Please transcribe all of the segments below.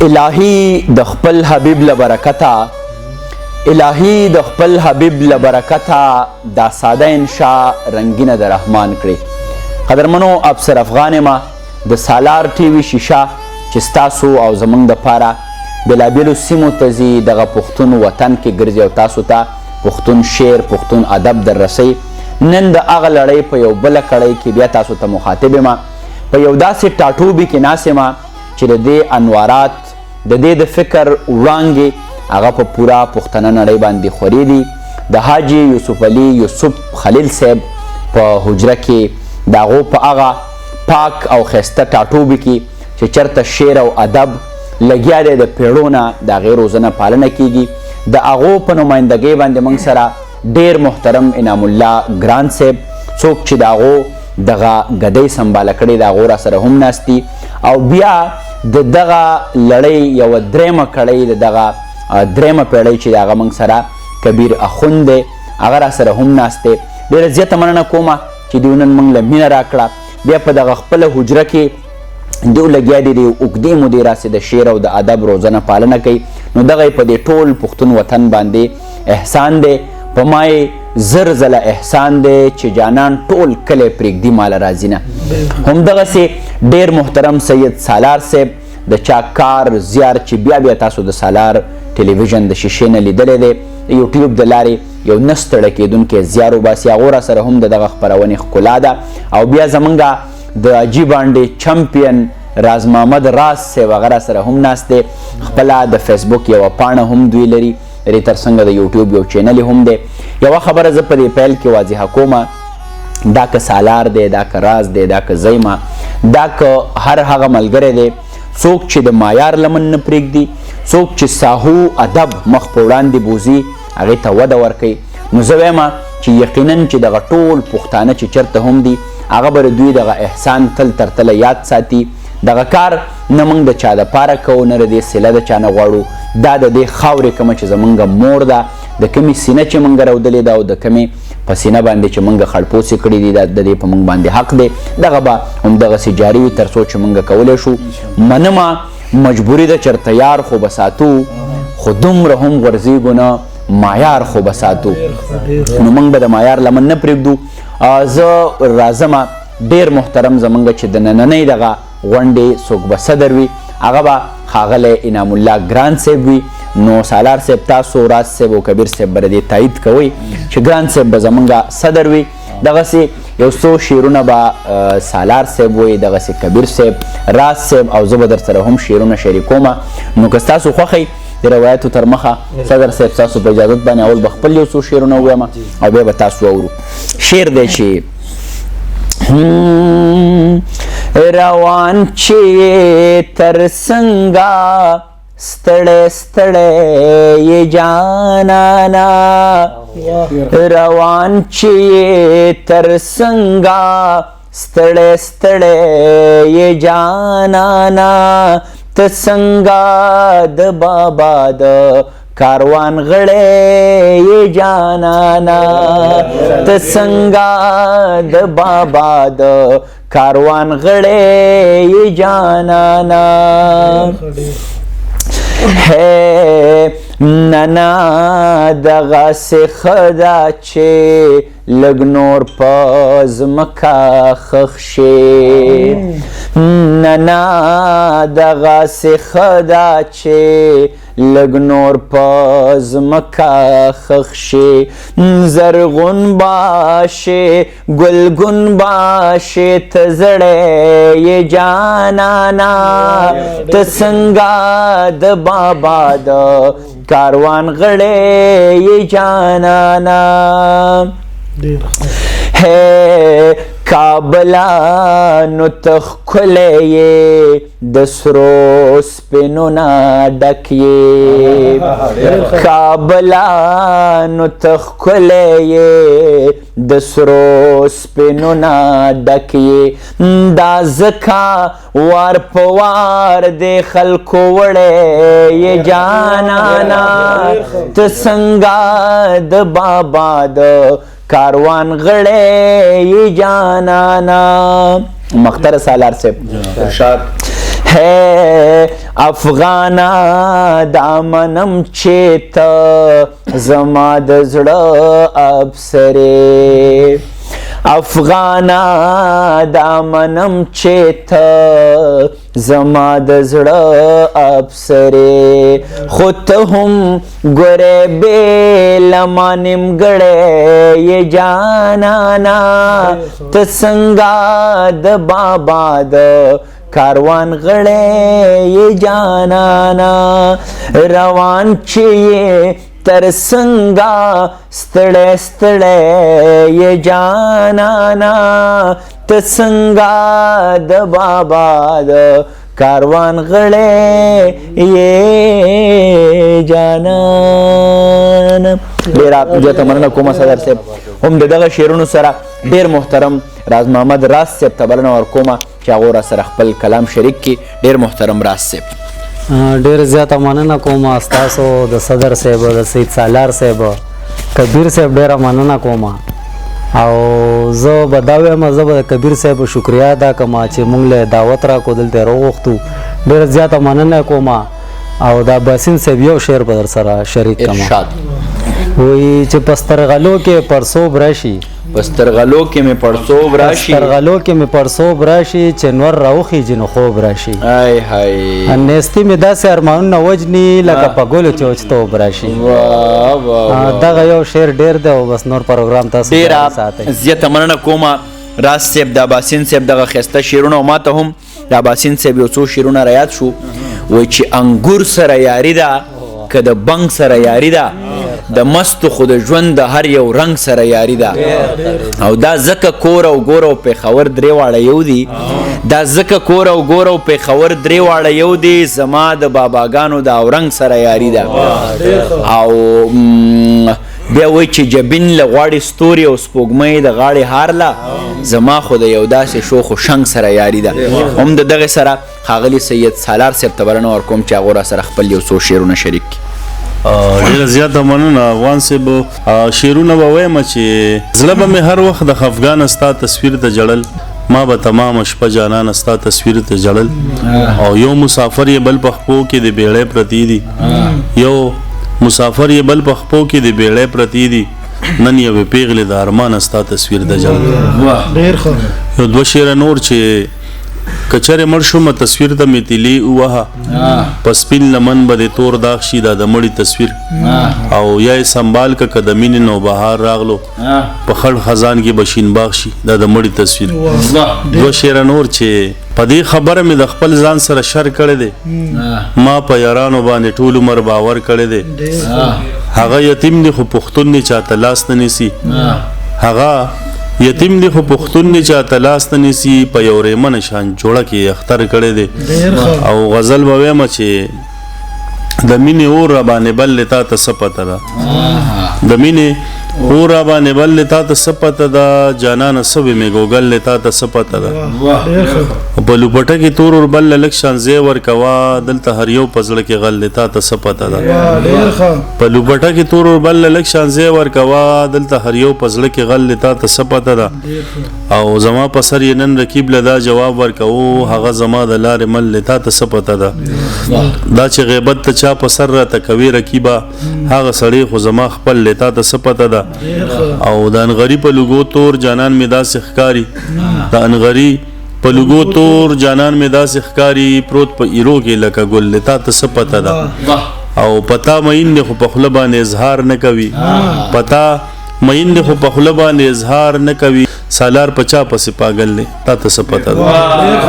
الهی د خپل حبیب لبرکتا الهی د خپل حبیب لبرکتا دا ساده انشاء رنگینه د رحمان کړي. قدرمنو افسر افغان ما د سالار ټي وي شیشه چې ستاسو او زمونږ دپاره بېلابېلو سیمو ته ځي دغه پښتون وطن کې ګرځي او تاسو ته پښتون شعر پښتون ادب در رسوي. نن د هغه لړۍ په یو بله کړۍ کې بیا تاسو ته مخاطب یم. په یو داسې ټاټوبي کې ناست یم چې د دې انوارات د دې د فکر وړانګې هغه په پوره پښتنه نړۍ باندې خورې دي. د حاجي یوسف علي یوسف خلیل صاحب په حجره کې د هغو په هغه پاک او ښایسته ټاټوبي کې چې چېرته شعر او ادب لګیا دی د پیړو نه د هغې روزنه پالنه کیږي. د هغو په نمایندګۍ باندې موږ سره ډېر محترم انعام الله ګران صاحب څوک چې د هغو دغه ګدۍ سنباله کړې د هغو را سره هم ناست دي او بیا د دغه لړۍ یوه درېیمه کړۍ د دغه درېیمه پیړۍ چې د هغه موږ سره کبیر اخوند دی هغه را سره هم ناست دی. ډېره زیاته مننه کومه چې دوی نن موږ له مینه راکړه. بیا په دغه خپله حجره کې دوی لګیا دي د اوږدې مودې راسې د شعر او د ادب روزنه پالنه کوي. نو دغه یې په دې ټول پښتون وطن باندې احسان دی. په ما یې زر ځله احسان دی چې جانان ټول کلی پرېږدي ماله راځي نه. همدغسې ډېر محترم سید سالار صاحب د چا کار زیار چې بیا بیا تاسو د سالار ټلویزیون د شیشې نه لیدلی دی د یوټیوب د لارې یو نه ستړی کېدونکی زیار وباسي. هغو را سره هم د دغه خپرونې ښکلا ده. او بیا زمونږ د اجي باندې چمپین راز محمد راز صاحب هغه را سره هم ناست دی. خپله د فیسبوک یوه پاڼه هم دوی لري لري تر څنګه د یوټیوب یو چینل هم دی. یوه خبره زه په دې پیل کې واضحه کومه دا که سالار دی دا که راز دی دا که زیمه دا که هر هغه ملګری دی څوک چې د معیار لمن نه پرېږدي څوک چې ساهو ادب مخ په وړاندې بوځي هغې ته وده ورکوي. نو زه وایم چې یقینا چې دغه ټول پښتانه چې چېرته هم دي هغه به د دوی دغه احسان تل تر تله یاد ساتي. دغه کار نه موږ د چا دپاره کوو نه د دې صله د چا نه غواړو. دا د دې خاورې کومه چې زموږ مور ده د کمې سینه چې موږ رودلې ده او د کمې په سینه باندې چې موږ خړپوسې کړي دي د دې په موږ باندې حق دی. دغه به همدغسې جاري وي تر څو چې موږ کولی شو. منمه مجبوري ده چېرته یار خو به ساتو خو دومره هم غورځېږو نه معیار خو به ساتو. نو موږ به د معیار لمن نه پرېږدو. زه راځمه ډېر محترم زموږ چې د نننۍ دغه غونډې څوک به صدر وي هغه به ښاغلی انعام الله ګران صاحب وي. نو سالار صاحب تاسو راز صاحب او کبیر صاحب به د دې تایید کوئ چې ګران صاحب به زموږ صدر وي. دغسې یو څو شعرونه به سالار صاحب وایي دغسې کبیر صاحب راز صاحب او زه به در سره هم شعرونه شریکومه. نو که ستاسو خوښئ د روایتو تر مخه صدر صاحب ستاسو په اجازت باندې اول به خپل یو څو شعرونه ووایم او بیا به تاسو واورو. شعر دی چې روان چې تر څنګه ستړی ستړی یې جانانا روان چې تر څنګه ستړی ستړی یې جانانا ته څنګه د بابا د کاروان غړی یې جانانا ته څنګه د بابا د کاروان غړی یې جانانا ہے ننا دغسې ښه ده چې لږ نور په ځمکه ښخ شي ننا دغسې ښه ده چې لږ نور په ځمکه ښخ شي زرغون باشې ګلګون باشې ته زړی یې جانانا ته څنګه د بابا د کاروان غړی یې جانانا ہے کابلا نو ته ښکلی یې د سرو سپینو نه ډک یې کابلا نو ته ښکلی یې د سرو سپینو نه ډک یې دا ځکه وار په وار د خلکو وړی یې جانانا ته څنګه د بابا د کاروان غړی یې جانانا. مختار سالار صاحب ہے افغانا دا منم چې ته زما د زړه ابسرې افغانا دا منم چې ته زما د زړه ابسرې خو ته هم ګورې بې له ما نیمګړی یې جانانا ته څنګه د بابا د کاروان غړی یې جانانا روان چې یې تر څنګه ستړی ستړی یې جانانا ته څنګه د بابا د کاروان غړی یې جانانا. ډېره زیاته مننه کومه صدر صاحب هم د دغه شعرونو سره ډېر محترم راز محمد راز صاحب ته بلنه ورکومه چې هغه راسره خپل کلام شریک کړي. ډېر محترم راز صاحب ډېر زیاته مننه کوم ستاسو د صدر صاحب د سید سالار صاحب کبیر صاحب ډېره مننه کوم او زه به دا وایم زه به د کبیر صاحب شکریا ادا کوم چې موږ له دعوت راکړو دلته راوغوښتو. ډېره زیاته مننه کوم او دا باسین صاحب یو شعر به در سره شریک کوم. وایي چې پسترغلو کې پرسوب راشي پسترغلو کې مې پړسوب راشي پسترغلو کې مې پړسوب راشي چې نور راوخیږي نو خوب راشي ای هی نیستي مې داسې ارمانونه وجني لکه په ګلو چې وچتوب راشي. دغه یو شعر ډېر دی او بس نور پروګرام تاسو ډېره زیاته مننه کومه راز صاحب د باسین صاحب دغه ښایسته شعرونه او ما ته هم د باسین صاحب یو څو شعرونه رایاد شو. وایي چې انګور سره یاري ده که د بنګ سره یاري ده د مستو خو د ژوند د هر یو رنګ سره یاري ده او دا ځکه کور او ګور او پېښور درې واړه یو دي دا ځکه کور او ګور او پېښور درې واړه یو دي زما د باباګانو د اورنګ سره یاري ده او بیا وایي چې جبین له غواړي ستوري او سپوږمۍ د غاړې هار له زما خو د یو داسې شوخ و شنګ سره یاري ده. هم د دغې سره ښاغلي سید سالار صاحب ته بلنه ورکوم چې هغو راسره خپل یو څو شعرونه شریک کړي. ډېره زیاته مننه افغان صاحب شعرونه به وایم چې زړه به مې هر وخت د خفګانه ستا تصویر ته جړل ما به تمامه شپه جانانه ستا تصویر ته جړل او یو مسافر یې بل په خپو کې د بیړۍ پرتې دي یو مسافر یې بل په خپو کې د بیړۍ پرتې دي نن یوې پیغلې د ارمانه ستا تصویر ته جړل. یو دوه شعره نور چې کچره مړ شومه تصویر ته مې تیلې ووهه په سپین لمن به د تور داغ شي دا د مړي تصویر او یا یې سنبال که که د مینې نو بهار راغلو په خړ خزان کې به شین باغ شي دا د مړي تصویر. دوه شعره نور چې په دې خبره مې د خپل ځان سره شر کړی دی ما په یارانو باندې ټول عمر باور کړی دی هغه یتیم دی خو پښتون دی چاته لاس نه نیسي هغه یتیم دی خو پښتون دی چاته لاس نه نیسي په یو ریمن شان جوړه کې اختر کړی دی او غزل به وایم چې د مینې اور را باندې بل تا ته څه پته ده د مینې اور را باندې بل تا ته څه پته ده جانانه سوې مې ګوګل تا ته څه پته ده په لوپټه کې تور اور بل لږ شان ځای ورکوه دلته هر یو په زړه کې غل تا ته څه پته ده په لوپټه کې تور اور بل لږ شان ځای ورکوه دلته هر یو په زړه کې غل تا ته څه پته ده او زما په سر یې نن رقیب له دا جواب ورکوو هغه زما د لارې مل تا ته څه پته ده دا چې غیبت ته چا په سر راته کوي رقیبه هغه سړی خو زما خپل له تا ته څه پته ده او د انغري په لوګو تور جانان مې داسې ښکاري د انغري په لوګو تور جانان مې داسې ښکاري پروت په ایرو کې لکه ګل له تا ته څه پته ده او پتا مین دی خو په خوله باندې اظهار نه کوي پتا مین دی خو په خوله باندې اظهار نه کوي سالار پچا پسې پاگل دی تا ته څه پته ده.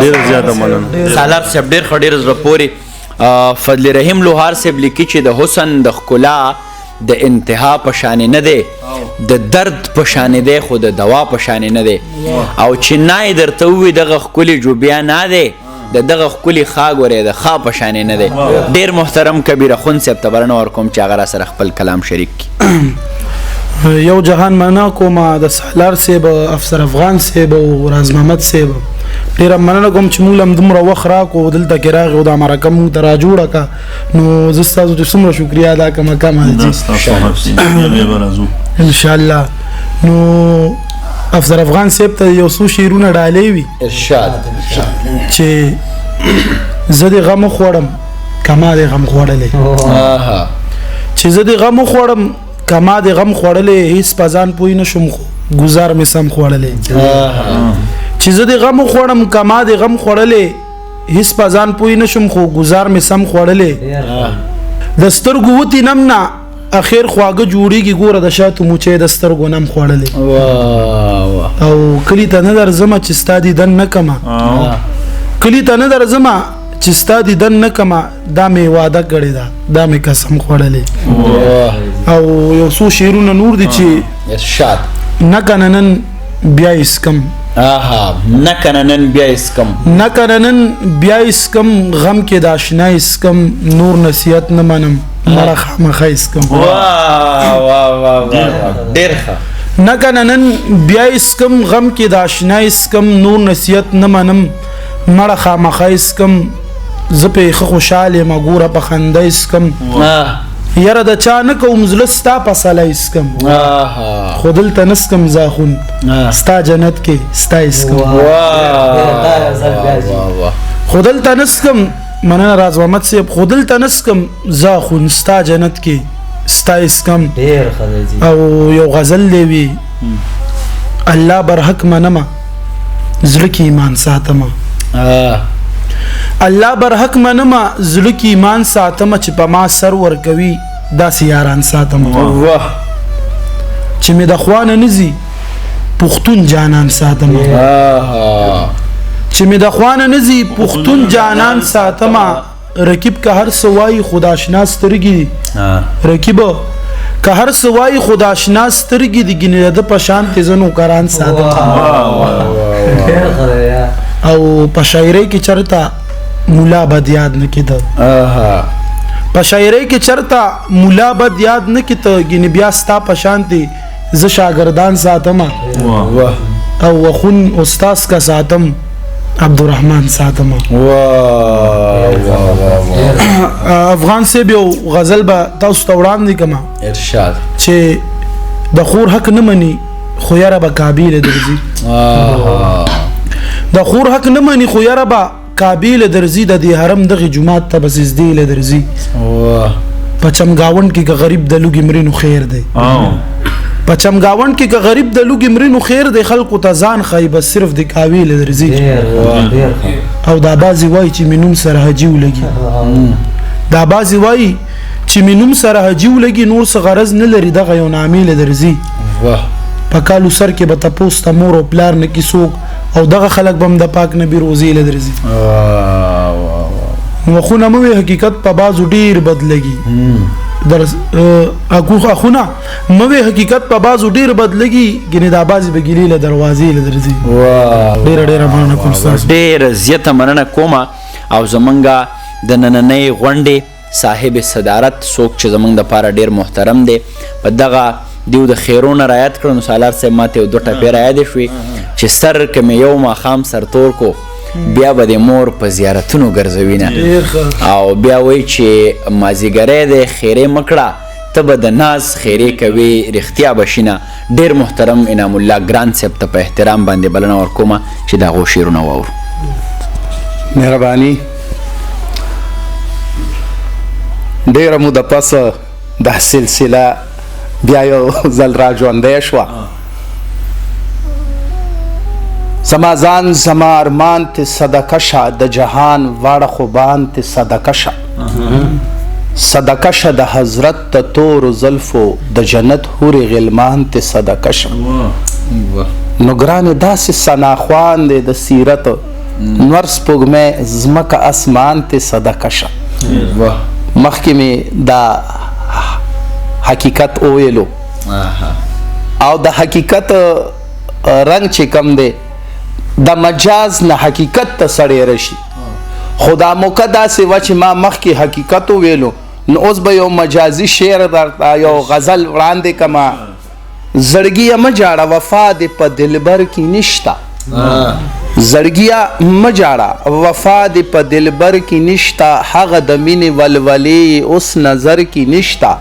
ډېره زیاته مننه سالار صاحب ډېر ښه ډېر زړه پورې فضل رحیم لوهار صاحب لیکي چې د حسن د ښکلا د انتها په شانې نه دی د درد په شانې دی خو د دوا په شانې نه دی او چې نه یې درته ووي دغه ښکلي جو بیا نه دی د دغه ښکلي ښا ګورې د ښا په شانې نه دی. ډېر محترم کبیر اخوند صاحب ته بلنه ورکوم چې هغه راسره خپل کلام شریک کړي. یو جهان معنا کوم د سالار صاحب افسر افغان صاحب او راز محمد صاحب ډېره مننه کوم چې موږ هم دومره وخت راکړو دلته کې راغی او دا مرکه موږ ته راجوړه کړه نو زه ستاسو ته څومره شکریا ادا کوم انشاءالله. نو افسر افغان صاحب ته یو څو شعرونه ډالې وي ارشاد چې زه د غم خوړم کما د غم خوړلې چې زه د غم خوړم کما د غم خوړلې هیڅ پزان پوی نشم گزار می سم خوړلې چې زه د غم خوړم کما د غم خوړلې هیڅ پزان پوی نشم خو گزار می سم خوړلې د سترګو وتی نمنا اخر خواږه جوړیږي ګوره د شاتو موچې د سترګو نم خوړلې او کلی ته نه درځم چې ستا دیدن نه کما کلی ته نه درځم چې ستا دیدن نه کما دا مې وعده کړې ده دا مې قسم خوړلې او یو څو شعرونه نور دي چې ارشاد نه کنه نن بیا اسکم نه کنه نن بیا اسکم نه کنه نن بیا اسکم غم کې د آشنا اسکم نور نصیحت نه منم مړه خامخا اسکم ډېر ښه نه کنه نن بیا اسکم غم کې د آشنا اسکم نور نصیحت نه منم مړه خامخا اسکم زه پې ښه خوشحاله یم ګوره په خنده اسکم یاره د چا نه کوم زړه ستا په سله اسکم خو دلته نسکم زاخون ستا جنت کې ستا اسکم خو دلته نسکم مننه راز محمد صاحب خو دلته نسکم زاخون ستا جنت کې ستا اسکم او یو غزل دی وی الله برحق منمه زړه کې ایمان ساتمه الله برحق منما زړه کې ایمان ساتم چې په ما سر ور کوي داسې یاران ساتم چې مې د خوانه نزي پښتون جانان ساتم چې مې د خوانه نزي پښتون جانان ساتم رکیب که هر سوای خدا شناس ترګي رکیب که هر سوای خدا شناس ترګي د ګنې د پشان تزنو کران ساتم او په شاعرۍ کې چرته مولا بد یاد نه کیته په شاعرۍ کې چرته مولا بد یاد نه کیته ګنې بیا ستا په شانتي زه شاګردان ساتم او وخون استاد کا ساتم عبدالرحمن ساتم افغان سے یو غزل به تاسو ته وړاندې کما ارشاد چې د خور حق نه مني خو یاره به کابل درځي د خور حق نه مني خو یاره به کابل درځي د دې حرم دغه جمعات ته بس زدي له درځي په چمګاون کې غریب د لوګي مرینو خیر دی په چمګاون کې غریب د لوګي مرینو خیر دی خلکو ته ځان خای بس صرف د کابل درځي او دا بازي وای چې مينوم سره هجیو لګي دا بازي وای چې مينوم سره هجیو لګي نور څه غرض نه لري دغه یو نامې درځي په کالو سر کې به تاسو ته مور او پلار نه کیسوک او دغه خلک بم د پاک نبی روزي لدرزي خو نه مو حقیقت په بازو ډیر بدلږي در اخونا مو حقیقت په بازو ډیر بدلږي ګنې دا بازي بګیلی له دروازې لدرزي ډیر مننه کوم تاسو ډیر زیاته مننه کوم او زمونږه د نننۍ غونډې صاحب صدارت څوک چې زمونږ د پاره ډیر محترم دی په دغه دیو د خیرونه رعایت کړو نو سالار صاحب ماته دوه ټپې را یادې شوې چې سر که مې یو ماښام سرتور کو بیا به د مور په زیارتونو ګرځوي نه او بیا وایي چې مازیګری دی خیرې مه کړه ته به د ناز خیرې کوې رښتیا به شي نه ډېر محترم انعام الله ګران صاحب ته په احترام باندې بلنه ورکومه چې د هغو شعرونه واورو مهرباني ډېره موده پسه دا سلسله بیا یو ځل را ژوندی شوه زما ځان زما ارمان ته صدقه شه د جهان واړه خوبان ته صدقه شه صدقه شه د حضرت ته تورو زلفو د جنت حورې غلمان ته صدقه شه نو ګرانې داسې ثناخوان دی د سیرت نور سپوږمۍ ځمکه اسمان ته صدقه شه مخکې مې دا حقیقت اویلو او د حقیقت رنگ چې کم دی د مجاز نه حقیقت ته سړی رشي خدا موقع داسې وه چې ما مخکې حقیقت وویلو نو اوس به یو مجازي شعر درته یو غزل وړاندې کما زړګیه مه جاړه وفا دې په دلبر کې نشته زړګیه مه جاړه وفا دې په دلبر کې نشته هغه د مینې ولولې اوس نظر کې نشته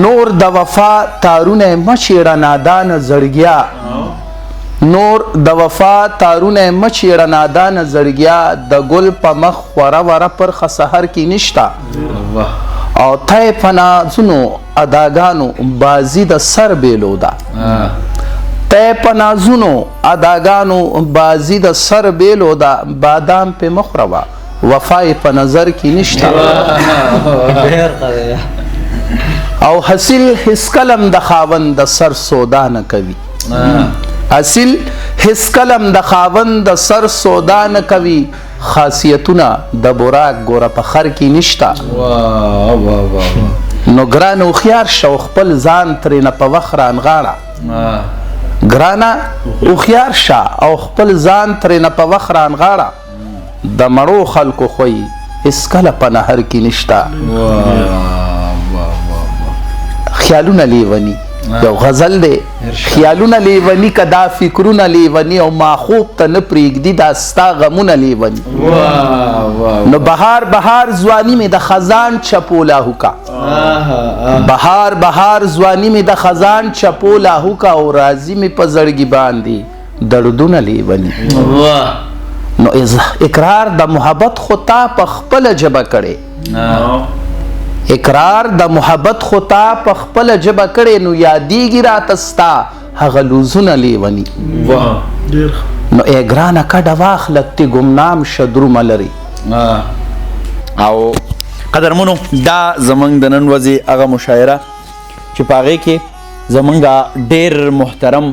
نور د وفا تارونه مه چیړه نادانه زړګیه نور د وفا تارونه مچیړه نادان زړګیا د ګل په مخ وره وره پر خسحر کې نشتا او تای پنازونو اداګانو بازی د سر بیلو دا تای پنازونو اداګانو بازی د سر بیلو دا بادام په مخ روا وفای په نظر کې نشتا او حاصل هیڅ کلم د خاوند د سر سودا نه کوي حاصل هیڅ کلم د خاوند د سر سودا نه کوي خاصیتونه د براق ګوره په خر کې نشتا نو ګران هوښیار شه خپل ځان ترې نه په وخت رانغاړه ګرانه هوښیار شه او خپل ځان ترې نه په وخت رانغاړه د مړو خلکو خوی هیڅ کله په نهر کې نشتا خیالونه لیونی یو غزل دی خیالونه لیونی کدا فکرونه لیونی او ما خوب ته نه پرېږدي دا ستا غمونه لیونی نو بهار بهار ځواني مې د خزان چپولا هوکا بهار بهار ځواني مې د خزان چپولا هوکا او راځي مې په زړګي باندې دردونه لیونی نو اقرار د محبت خو تا په خپله ژبه کړې اقرار د محبت خو تا په خپله ژبه کړې نو یادېږي راته ستا هغه لوزونه لیوني نو ای ګرانه کډه واخله تی ګمنام شه درومه لري او قدرمنو دا زمونږ د نن ورځې هغه مشاعره چې په هغې کې زمونږ ډېر محترم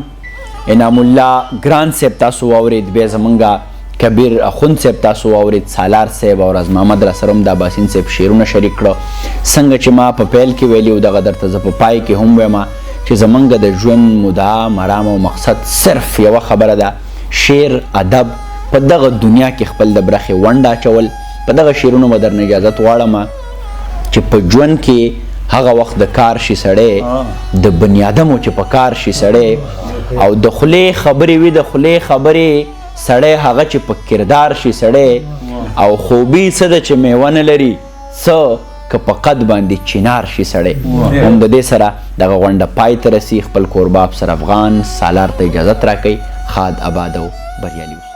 انعام الله ګران صاحب تاسو واورېد بیا زمونږ کبیر اخوند صاحب تاسو واورید سالار صاحب او راز محمد را سره هم د باسین صاحب شعرونه شریک کړه څنګه چې ما په پیل کې ویلي و دغه درته زه په پای کې هم وایم چې زمونږ د ژوند مدعا مرام او مقصد صرف یوه خبره ده شعر ادب په دغه دنیا کې خپل د برخې ونډه اچول په دغه شعرونو به درنه اجازت غواړم چې په ژوند کې هغه وخت د کار شي سړی د بني ادمو چې په کار شي سړی او د خولې خبرې وي د خولې خبرې سړی هغه چې په کردار شي سړی او خوبي څه ده چې میوه نه لري څه که په قد باندې چینار شي سړی هم د دې سره دغه غونډه پای ته رسي خپل کوربه افسر افغان سالار ته اجازت راکوي ښاد آباد او بریالي